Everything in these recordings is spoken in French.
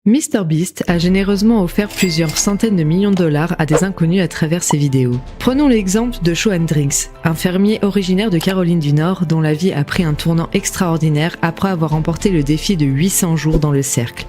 MrBeast a généreusement offert plusieurs centaines de millions de dollars à des inconnus à travers ses vidéos. Prenons l'exemple de Shaw Hendricks, un fermier originaire de Caroline du Nord dont la vie a pris un tournant extraordinaire après avoir remporté le défi de 800 jours dans le cercle,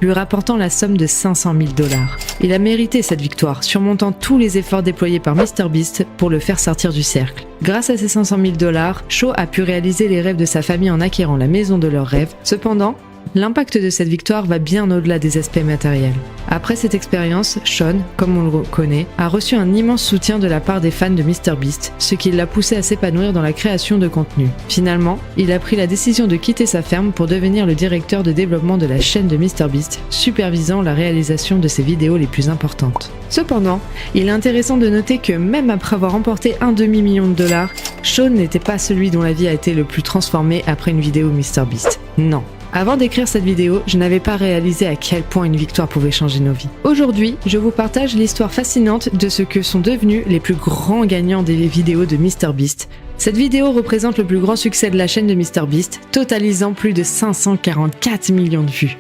lui rapportant la somme de 500 000 dollars. Il a mérité cette victoire, surmontant tous les efforts déployés par MrBeast pour le faire sortir du cercle. Grâce à ces 500 000 dollars, Shaw a pu réaliser les rêves de sa famille en acquérant la maison de leurs rêves. Cependant, l'impact de cette victoire va bien au-delà des aspects matériels. Après cette expérience, Sean, comme on le connaît, a reçu un immense soutien de la part des fans de MrBeast, ce qui l'a poussé à s'épanouir dans la création de contenu. Finalement, il a pris la décision de quitter sa ferme pour devenir le directeur de développement de la chaîne de MrBeast, supervisant la réalisation de ses vidéos les plus importantes. Cependant, il est intéressant de noter que même après avoir remporté un demi-million de dollars, Sean n'était pas celui dont la vie a été le plus transformée après une vidéo MrBeast. Non. Avant d'écrire cette vidéo, je n'avais pas réalisé à quel point une victoire pouvait changer nos vies. Aujourd'hui, je vous partage l'histoire fascinante de ce que sont devenus les plus grands gagnants des vidéos de MrBeast. Cette vidéo représente le plus grand succès de la chaîne de MrBeast, totalisant plus de 544 millions de vues.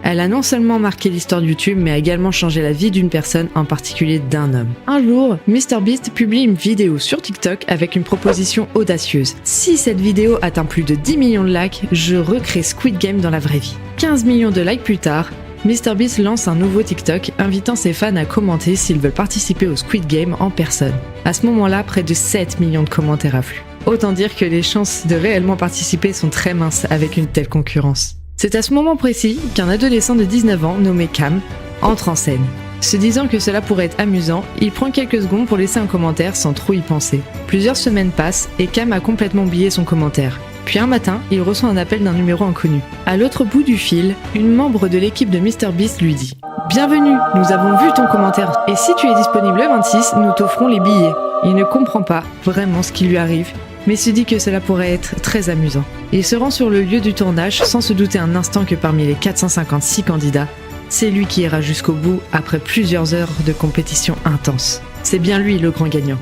Elle a non seulement marqué l'histoire de YouTube, mais a également changé la vie d'une personne, en particulier d'un homme. Un jour, MrBeast publie une vidéo sur TikTok avec une proposition audacieuse. Si cette vidéo atteint plus de 10 millions de likes, je recrée Squid Game dans la vraie vie. 15 millions de likes plus tard, MrBeast lance un nouveau TikTok, invitant ses fans à commenter s'ils veulent participer au Squid Game en personne. À ce moment-là, près de 7 millions de commentaires affluent. Autant dire que les chances de réellement participer sont très minces avec une telle concurrence. C'est à ce moment précis qu'un adolescent de 19 ans nommé Cam entre en scène. Se disant que cela pourrait être amusant, il prend quelques secondes pour laisser un commentaire sans trop y penser. Plusieurs semaines passent et Cam a complètement oublié son commentaire. Puis un matin, il reçoit un appel d'un numéro inconnu. À l'autre bout du fil, une membre de l'équipe de MrBeast lui dit « Bienvenue, nous avons vu ton commentaire et si tu es disponible le 26, nous t'offrons les billets. » Il ne comprend pas vraiment ce qui lui arrive, mais se dit que cela pourrait être très amusant. Il se rend sur le lieu du tournage sans se douter un instant que parmi les 456 candidats, c'est lui qui ira jusqu'au bout après plusieurs heures de compétition intense. C'est bien lui le grand gagnant.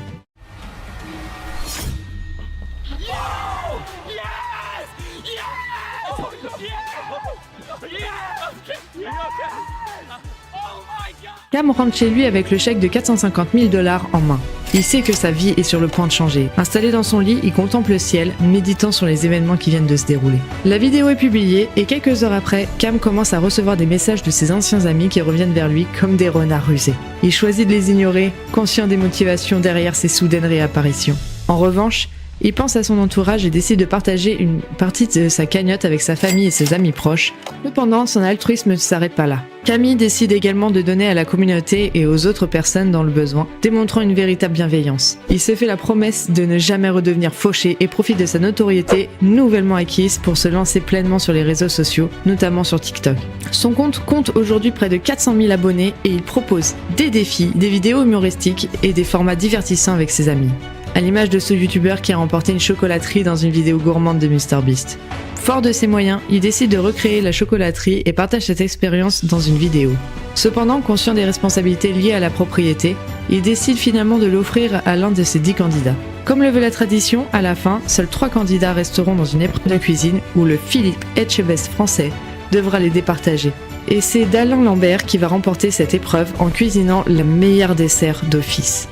Cam rentre chez lui avec le chèque de 450 000 dollars en main. Il sait que sa vie est sur le point de changer. Installé dans son lit, il contemple le ciel, méditant sur les événements qui viennent de se dérouler. La vidéo est publiée et quelques heures après, Cam commence à recevoir des messages de ses anciens amis qui reviennent vers lui comme des renards rusés. Il choisit de les ignorer, conscient des motivations derrière ces soudaines réapparitions. En revanche, il pense à son entourage et décide de partager une partie de sa cagnotte avec sa famille et ses amis proches. Cependant, son altruisme ne s'arrête pas là. Camille décide également de donner à la communauté et aux autres personnes dans le besoin, démontrant une véritable bienveillance. Il se fait la promesse de ne jamais redevenir fauché et profite de sa notoriété nouvellement acquise pour se lancer pleinement sur les réseaux sociaux, notamment sur TikTok. Son compte compte aujourd'hui près de 400 000 abonnés et il propose des défis, des vidéos humoristiques et des formats divertissants avec ses amis. À l'image de ce youtubeur qui a remporté une chocolaterie dans une vidéo gourmande de MrBeast. Fort de ses moyens, il décide de recréer la chocolaterie et partage cette expérience dans une vidéo. Cependant, conscient des responsabilités liées à la propriété, il décide finalement de l'offrir à l'un de ses 10 candidats. Comme le veut la tradition, à la fin, seuls 3 candidats resteront dans une épreuve de cuisine où le Philippe Etchebest français devra les départager. Et c'est Alain Lambert qui va remporter cette épreuve en cuisinant le meilleur dessert d'office.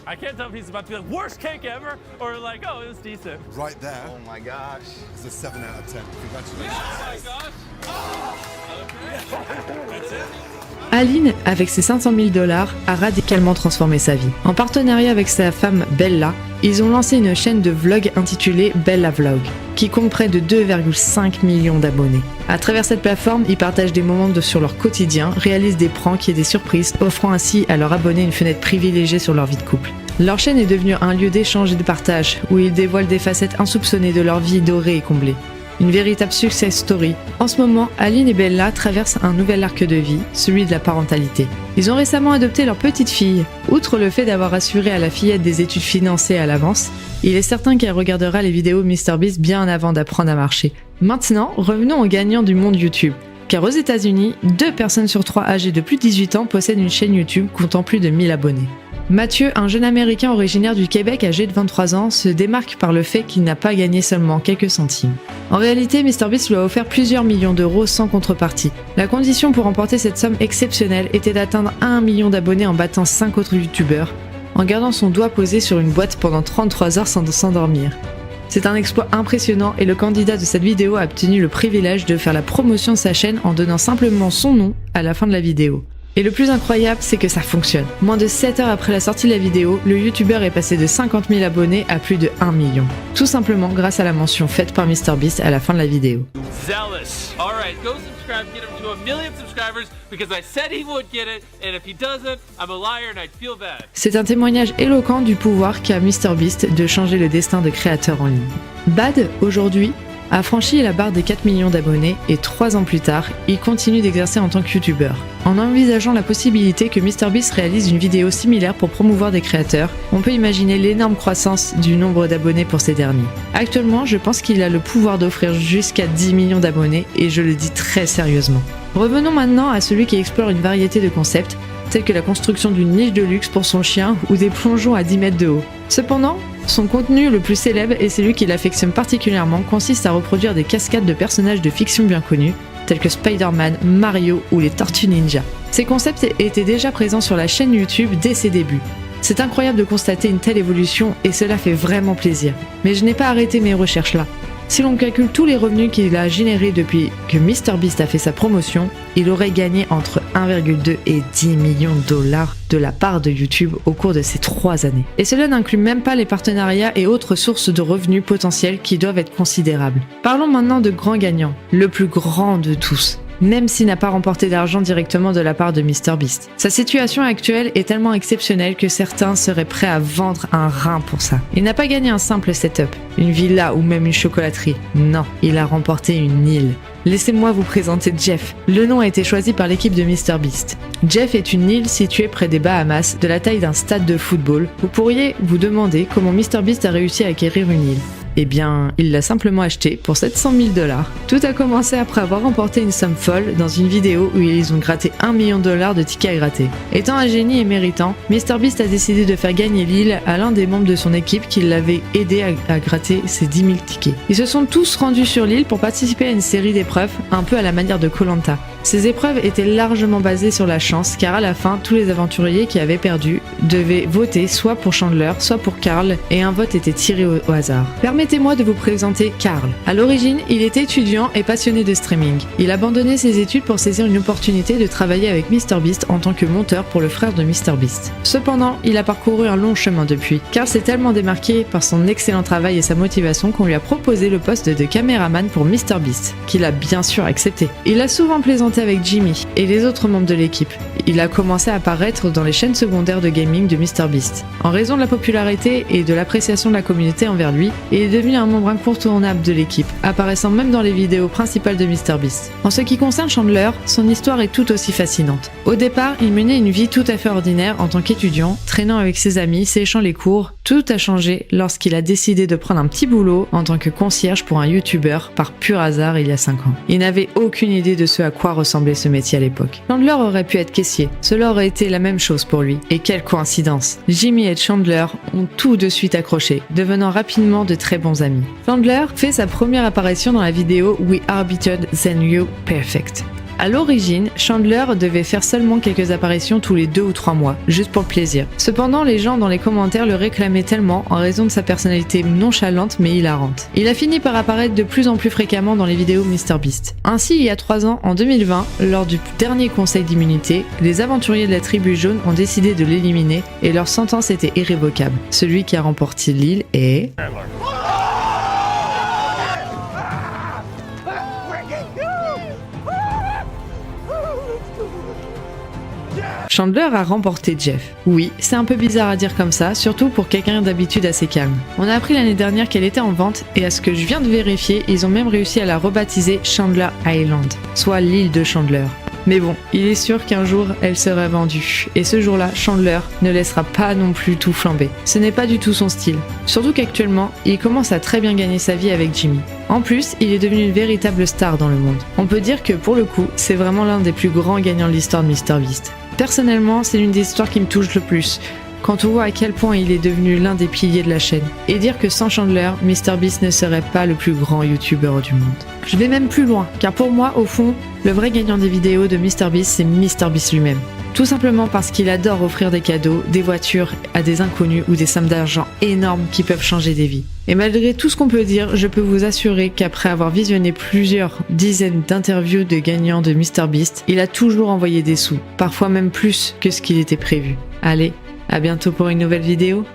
I can't tell if he's about to be like, worst cake ever, or like, oh, it was decent. Right there. Oh my gosh. It's a 7 out of 10. Congratulations. Oh my gosh. Oh, okay. That's it. Aline, avec ses 500 000 dollars, a radicalement transformé sa vie. En partenariat avec sa femme Bella, ils ont lancé une chaîne de vlog intitulée Bella Vlog, qui compte près de 2,5 millions d'abonnés. À travers cette plateforme, ils partagent des moments sur leur quotidien, réalisent des pranks et des surprises, offrant ainsi à leurs abonnés une fenêtre privilégiée sur leur vie de couple. Leur chaîne est devenue un lieu d'échange et de partage, où ils dévoilent des facettes insoupçonnées de leur vie dorée et comblée. Une véritable success story. En ce moment, Aline et Bella traversent un nouvel arc de vie, celui de la parentalité. Ils ont récemment adopté leur petite fille. Outre le fait d'avoir assuré à la fillette des études financées à l'avance, il est certain qu'elle regardera les vidéos MrBeast bien avant d'apprendre à marcher. Maintenant, revenons aux gagnants du monde YouTube. Car aux États-Unis, 2 personnes sur 3 âgées de plus de 18 ans possèdent une chaîne YouTube comptant plus de 1000 abonnés. Mathieu, un jeune américain originaire du Québec âgé de 23 ans, se démarque par le fait qu'il n'a pas gagné seulement quelques centimes. En réalité, MrBeast lui a offert plusieurs millions d'euros sans contrepartie. La condition pour remporter cette somme exceptionnelle était d'atteindre 1 million d'abonnés en battant 5 autres youtubeurs, en gardant son doigt posé sur une boîte pendant 33 heures sans s'endormir. C'est un exploit impressionnant et le candidat de cette vidéo a obtenu le privilège de faire la promotion de sa chaîne en donnant simplement son nom à la fin de la vidéo. Et le plus incroyable, c'est que ça fonctionne. Moins de 7 heures après la sortie de la vidéo, le youtubeur est passé de 50 000 abonnés à plus de 1 million. Tout simplement grâce à la mention faite par MrBeast à la fin de la vidéo. Zealous. All right, go subscribe, get him to 1 million subscribers because I said he would get it, and if he doesn't, I'm a liar and I'd feel bad. C'est un témoignage éloquent du pouvoir qu'a MrBeast de changer le destin de créateurs en ligne. Bad, aujourd'hui, a franchi la barre des 4 millions d'abonnés et 3 ans plus tard, il continue d'exercer en tant que youtubeur. En envisageant la possibilité que MrBeast réalise une vidéo similaire pour promouvoir des créateurs, on peut imaginer l'énorme croissance du nombre d'abonnés pour ces derniers. Actuellement, je pense qu'il a le pouvoir d'offrir jusqu'à 10 millions d'abonnés et je le dis très sérieusement. Revenons maintenant à celui qui explore une variété de concepts, tels que la construction d'une niche de luxe pour son chien ou des plongeons à 10 mètres de haut. Cependant, son contenu le plus célèbre et celui qu'il affectionne particulièrement consiste à reproduire des cascades de personnages de fiction bien connus, tels que Spider-Man, Mario ou les Tortues Ninja. Ces concepts étaient déjà présents sur la chaîne YouTube dès ses débuts. C'est incroyable de constater une telle évolution et cela fait vraiment plaisir. Mais je n'ai pas arrêté mes recherches là. Si l'on calcule tous les revenus qu'il a générés depuis que MrBeast a fait sa promotion, il aurait gagné entre 1,2 et 10 millions de dollars de la part de YouTube au cours de ces 3 années. Et cela n'inclut même pas les partenariats et autres sources de revenus potentiels qui doivent être considérables. Parlons maintenant de grand gagnant, le plus grand de tous. Même s'il n'a pas remporté d'argent directement de la part de MrBeast. Sa situation actuelle est tellement exceptionnelle que certains seraient prêts à vendre un rein pour ça. Il n'a pas gagné un simple setup, une villa ou même une chocolaterie. Non, il a remporté une île. Laissez-moi vous présenter Jeff. Le nom a été choisi par l'équipe de MrBeast. Jeff est une île située près des Bahamas, de la taille d'un stade de football. Vous pourriez vous demander comment MrBeast a réussi à acquérir une île. Eh bien, il l'a simplement acheté pour 700 000 $. Tout a commencé après avoir remporté une somme folle dans une vidéo où ils ont gratté 1 million de $ de tickets à gratter. Étant un génie et méritant, MrBeast a décidé de faire gagner l'île à l'un des membres de son équipe qui l'avait aidé à gratter ses 10 000 tickets. Ils se sont tous rendus sur l'île pour participer à une série d'épreuves, un peu à la manière de Koh-Lanta. Ces épreuves étaient largement basées sur la chance car à la fin, tous les aventuriers qui avaient perdu devaient voter soit pour Chandler, soit pour Carl et un vote était tiré au hasard. Permettez-moi de vous présenter Carl. À l'origine, il était étudiant et passionné de streaming. Il abandonnait ses études pour saisir une opportunité de travailler avec MrBeast en tant que monteur pour le frère de MrBeast. Cependant, il a parcouru un long chemin depuis. Carl s'est tellement démarqué par son excellent travail et sa motivation qu'on lui a proposé le poste de caméraman pour MrBeast, qu'il a bien sûr accepté. Il a souvent plaisanté avec Jimmy et les autres membres de l'équipe. Il a commencé à apparaître dans les chaînes secondaires de gaming de MrBeast. En raison de la popularité et de l'appréciation de la communauté envers lui, il est devenu un membre incontournable de l'équipe, apparaissant même dans les vidéos principales de MrBeast. En ce qui concerne Chandler, son histoire est tout aussi fascinante. Au départ, il menait une vie tout à fait ordinaire en tant qu'étudiant, traînant avec ses amis, séchant les cours. Tout a changé lorsqu'il a décidé de prendre un petit boulot en tant que concierge pour un youtubeur par pur hasard il y a 5 ans. Il n'avait aucune idée de ce à quoi ressemblait ce métier à l'époque. Chandler aurait pu être caissier, cela aurait été la même chose pour lui. Et quelle coïncidence! Jimmy et Chandler ont tout de suite accroché, devenant rapidement de très bons amis. Chandler fait sa première apparition dans la vidéo We Are Better Than You Perfect. À l'origine, Chandler devait faire seulement quelques apparitions tous les 2 ou 3 mois, juste pour le plaisir. Cependant, les gens dans les commentaires le réclamaient tellement en raison de sa personnalité nonchalante mais hilarante. Il a fini par apparaître de plus en plus fréquemment dans les vidéos MrBeast. Ainsi, il y a 3 ans, en 2020, lors du dernier conseil d'immunité, les aventuriers de la tribu jaune ont décidé de l'éliminer et leur sentence était irrévocable. Celui qui a remporté l'île est... Chandler a remporté Jeff. Oui, c'est un peu bizarre à dire comme ça, surtout pour quelqu'un d'habitude assez calme. On a appris l'année dernière qu'elle était en vente et à ce que je viens de vérifier, ils ont même réussi à la rebaptiser Chandler Island, soit l'île de Chandler. Mais bon, il est sûr qu'un jour, elle sera vendue. Et ce jour-là, Chandler ne laissera pas non plus tout flamber. Ce n'est pas du tout son style. Surtout qu'actuellement, il commence à très bien gagner sa vie avec Jimmy. En plus, il est devenu une véritable star dans le monde. On peut dire que pour le coup, c'est vraiment l'un des plus grands gagnants de l'histoire de MrBeast. Personnellement, c'est l'une des histoires qui me touche le plus. quand on voit à quel point il est devenu l'un des piliers de la chaîne. Et dire que sans Chandler, MrBeast ne serait pas le plus grand youtubeur du monde. Je vais même plus loin, car pour moi, au fond, le vrai gagnant des vidéos de MrBeast, c'est MrBeast lui-même. Tout simplement parce qu'il adore offrir des cadeaux, des voitures à des inconnus ou des sommes d'argent énormes qui peuvent changer des vies. Et malgré tout ce qu'on peut dire, je peux vous assurer qu'après avoir visionné plusieurs dizaines d'interviews de gagnants de MrBeast, il a toujours envoyé des sous, parfois même plus que ce qu'il était prévu. Allez, à bientôt pour une nouvelle vidéo.